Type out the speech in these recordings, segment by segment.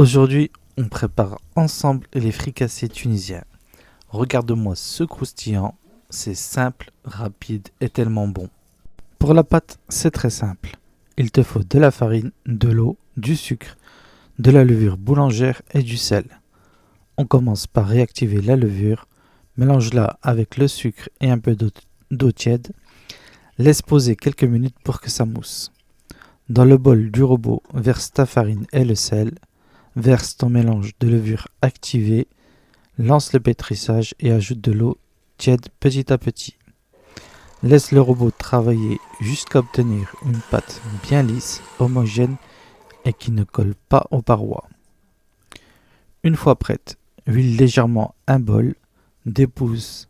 Aujourd'hui, on prépare ensemble les fricassés tunisiens. Regarde-moi ce croustillant, c'est simple, rapide et tellement bon. Pour la pâte, c'est très simple. Il te faut de la farine, de l'eau, du sucre, de la levure boulangère et du sel. On commence par réactiver la levure, mélange-la avec le sucre et un peu d'eau tiède. Laisse poser quelques minutes pour que ça mousse. Dans le bol du robot, verse ta farine et le sel. Verse ton mélange de levure activée, lance le pétrissage et ajoute de l'eau tiède petit à petit. Laisse le robot travailler jusqu'à obtenir une pâte bien lisse, homogène et qui ne colle pas aux parois. Une fois prête, huile légèrement un bol, dépousse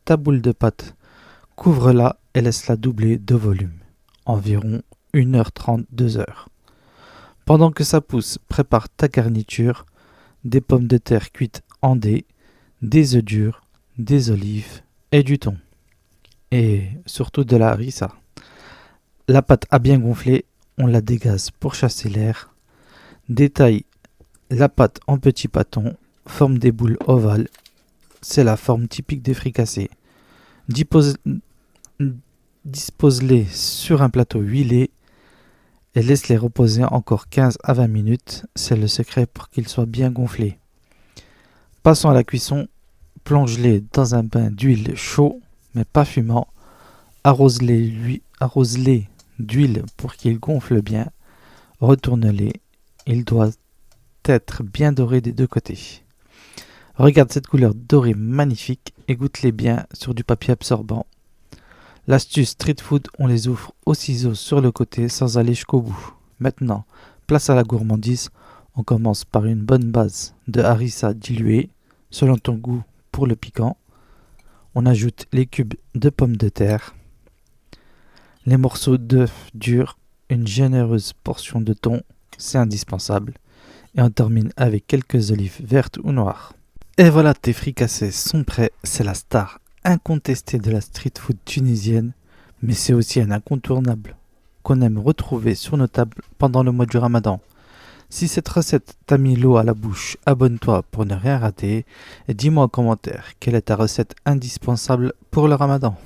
ta boule de pâte, couvre-la et laisse-la doubler de volume, environ 1h30, 2h. Pendant que ça pousse, prépare ta garniture, des pommes de terre cuites en dés, des œufs durs, des olives et du thon. Et surtout de la harissa. La pâte a bien gonflé, on la dégaze pour chasser l'air. Détaille la pâte en petits pâtons, forme des boules ovales. C'est la forme typique des fricassés. Dispose-les sur un plateau huilé et laisse-les reposer encore 15 à 20 minutes. C'est le secret pour qu'ils soient bien gonflés. Passons à la cuisson. Plonge-les dans un bain d'huile chaud, mais pas fumant. Arrose-les d'huile pour qu'ils gonflent bien. Retourne-les. Ils doivent être bien dorés des deux côtés. Regarde cette couleur dorée magnifique et goûte-les bien sur du papier absorbant. L'astuce street food, on les ouvre au ciseau sur le côté sans aller jusqu'au bout. Maintenant, place à la gourmandise. On commence par une bonne base de harissa diluée, selon ton goût pour le piquant. On ajoute les cubes de pommes de terre, les morceaux d'œufs durs, une généreuse portion de thon, c'est indispensable. Et on termine avec quelques olives vertes ou noires. Et voilà, tes fricassés sont prêts, c'est la star incontestée de la street food tunisienne, mais c'est aussi un incontournable qu'on aime retrouver sur nos tables pendant le mois du Ramadan. Si cette recette t'a mis l'eau à la bouche, abonne-toi pour ne rien rater et dis-moi en commentaire quelle est ta recette indispensable pour le Ramadan.